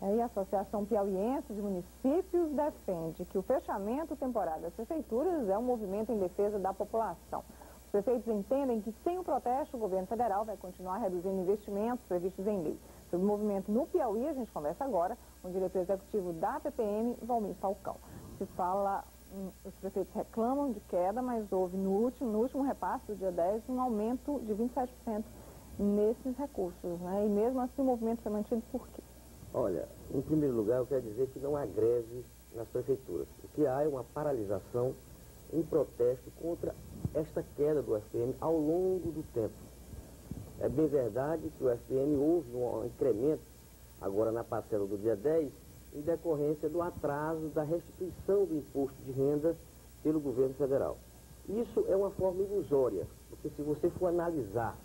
E a Associação Piauiense de Municípios defende que o fechamento temporário das prefeituras é um movimento em defesa da população. Os prefeitos entendem que sem o protesto, o governo federal vai continuar reduzindo investimentos previstos em lei. Sobre o movimento no Piauí, a gente conversa agora com o diretor executivo da PPM, Valmir Falcão. Se fala, os prefeitos reclamam de queda, mas houve no último repasse do dia 10 um aumento de 27% nesses recursos, né? E mesmo assim o movimento foi mantido por quê? Olha, em primeiro lugar eu quero dizer que não há greve nas prefeituras. O que há é uma paralisação em protesto contra esta queda do FPM ao longo do tempo. É bem verdade que o FPM houve um incremento agora na parcela do dia 10 em decorrência do atraso da restituição do imposto de renda pelo governo federal. Isso é uma forma ilusória, porque se você for analisar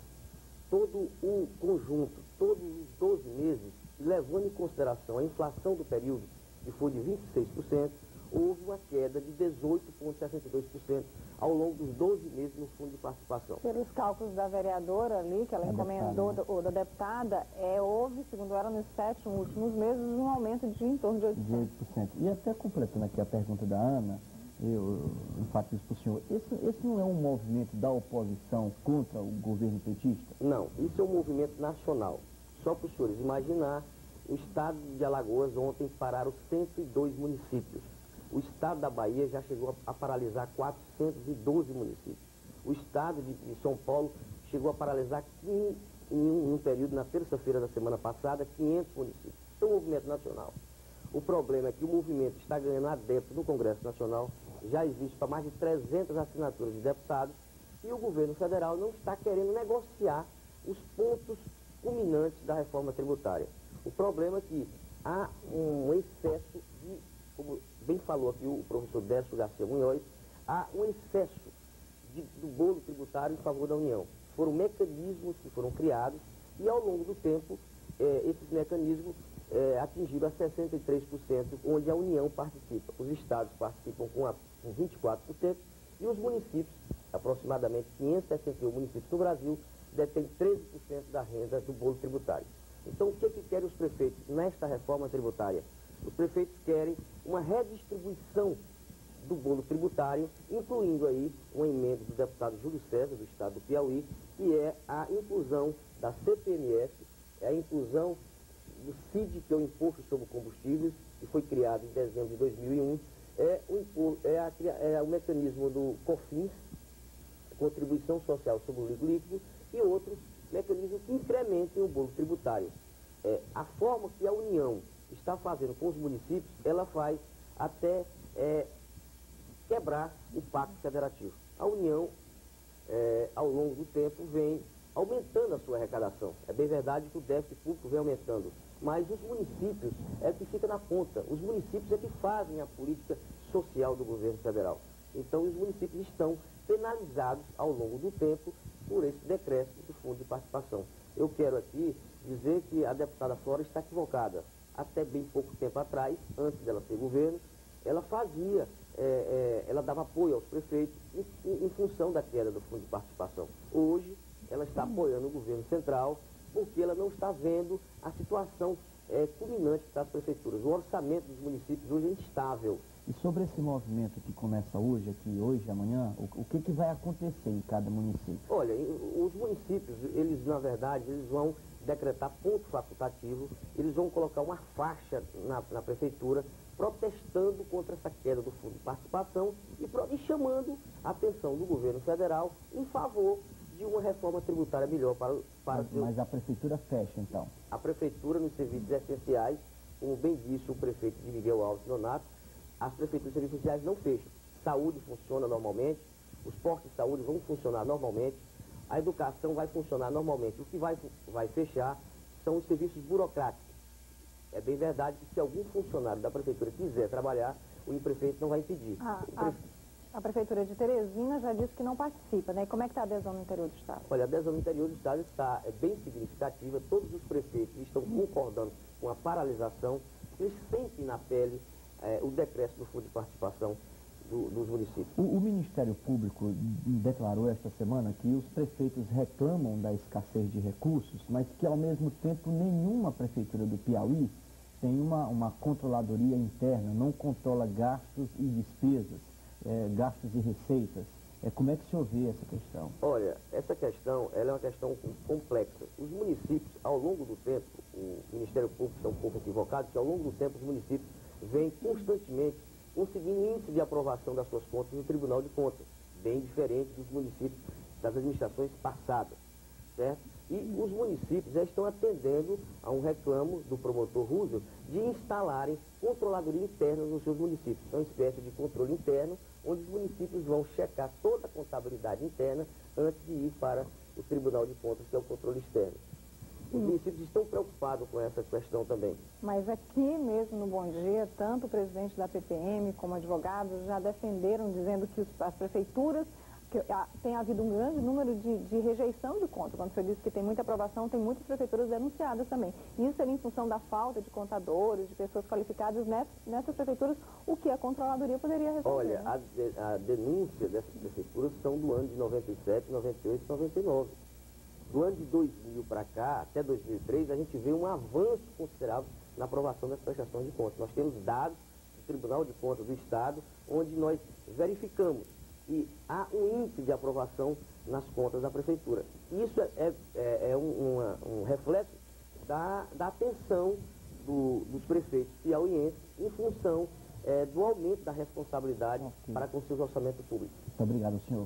todo o conjunto, todos os 12 meses, levando em consideração a inflação do período, que foi de 26%, houve uma queda de 18,62% ao longo dos 12 meses no fundo de participação. Pelos cálculos da vereadora ali, que ela encomendou, ou da deputada, houve, segundo ela, nos 7 últimos meses, um aumento de em torno de 8%. E até completando aqui a pergunta da Ana, eu enfatizo isso para o senhor, esse não é um movimento da oposição contra o governo petista? Não, isso é um movimento nacional. Só para os senhores imaginar, o estado de Alagoas ontem pararam 102 municípios. O estado da Bahia já chegou a paralisar 412 municípios. O estado de São Paulo chegou a paralisar em um período, na terça-feira da semana passada, 500 municípios. É um movimento nacional. O problema é que o movimento está ganhando adeptos no Congresso Nacional, já existe para mais de 300 assinaturas de deputados, e o governo federal não está querendo negociar os pontos culminantes da reforma tributária. O problema é que há um excesso de, como bem falou aqui o professor Décio Garcia Munhoz, há um excesso do bolo tributário em favor da União. Foram mecanismos que foram criados e ao longo do tempo esses mecanismos atingiram a 63%, onde a União participa. Os estados participam com 24% e os municípios, aproximadamente 561 municípios no Brasil, detêm 13% da renda do bolo tributário. Então, o que querem os prefeitos nesta reforma tributária? Os prefeitos querem uma redistribuição do bolo tributário, incluindo aí uma emenda do deputado Júlio César, do estado do Piauí, que é a inclusão da CPMF, é a inclusão do CID, que é o Imposto sobre Combustíveis, que foi criado em dezembro de 2001, é o mecanismo do COFINS, Contribuição Social sobre o Lucro Líquido, e outros mecanismos que incrementem o bolo tributário. A forma que a União está fazendo com os municípios, ela faz até quebrar o pacto federativo. A União, ao longo do tempo, vem aumentando a sua arrecadação. É bem verdade que o déficit público vem aumentando, mas os municípios é que fica na ponta. Os municípios é que fazem a política social do governo federal. Então, os municípios estão penalizados ao longo do tempo por esse decréscimo do fundo de participação. Eu quero aqui dizer que a deputada Flora está equivocada. Até bem pouco tempo atrás, antes dela ser governo, ela ela dava apoio aos prefeitos em função da queda do fundo de participação. Hoje, ela está apoiando o governo central porque ela não está vendo a situação culminante das prefeituras. O orçamento dos municípios hoje é instável. E sobre esse movimento que começa hoje, aqui hoje e amanhã, o que vai acontecer em cada município? Olha, os municípios, eles na verdade, eles vão decretar ponto facultativo, eles vão colocar uma faixa na prefeitura protestando contra essa queda do fundo de participação e chamando a atenção do governo federal em favor de uma reforma tributária melhor para Mas a prefeitura fecha, então? A prefeitura, nos serviços essenciais, como bem disse o prefeito de Miguel Alves Nonato, as prefeituras de serviços essenciais não fecham. Saúde funciona normalmente, os postos de saúde vão funcionar normalmente, a educação vai funcionar normalmente. O que vai fechar são os serviços burocráticos. É bem verdade que se algum funcionário da prefeitura quiser trabalhar, o prefeito não vai impedir. A prefeitura de Teresina já disse que não participa, né? E como é que está a adesão no interior do estado? Olha, a adesão no interior do estado está bem significativa. Todos os prefeitos estão concordando com a paralisação. Eles sentem na pele o decréscimo do fundo de participação dos municípios. O Ministério Público declarou esta semana que os prefeitos reclamam da escassez de recursos, mas que ao mesmo tempo nenhuma prefeitura do Piauí tem uma controladoria interna, não controla gastos e despesas, gastos e receitas. Como é que o senhor vê essa questão? Olha, essa questão ela é uma questão complexa. Os municípios, ao longo do tempo, o Ministério Público está um pouco equivocado, que ao longo do tempo os municípios vêm constantemente conseguindo índice de aprovação das suas contas no Tribunal de Contas, bem diferente dos municípios das administrações passadas, certo? E os municípios já estão atendendo a um reclamo do promotor Roosevelt de instalarem controladoria interna nos seus municípios. É uma espécie de controle interno, onde os municípios vão checar toda a contabilidade interna antes de ir para o Tribunal de Contas, que é o controle externo. Os municípios estão preocupados com essa questão também. Mas aqui mesmo no Bom Dia, tanto o presidente da PPM como advogados já defenderam, dizendo que as prefeituras, que tem havido um grande número de rejeição de conta. Quando você disse que tem muita aprovação, tem muitas prefeituras denunciadas também. Isso seria em função da falta de contadores, de pessoas qualificadas nessas prefeituras, o que a controladoria poderia resolver. Olha, a denúncia dessas prefeituras são do ano de 97, 98 e 99. Do ano de 2000 para cá, até 2003, a gente vê um avanço considerável na aprovação das prestações de contas. Nós temos dados do Tribunal de Contas do Estado, onde nós verificamos e há um índice de aprovação nas contas da Prefeitura. Isso é um reflexo da atenção dos prefeitos piauienses em função do aumento da responsabilidade para com seus orçamentos públicos. Muito obrigado, senhor.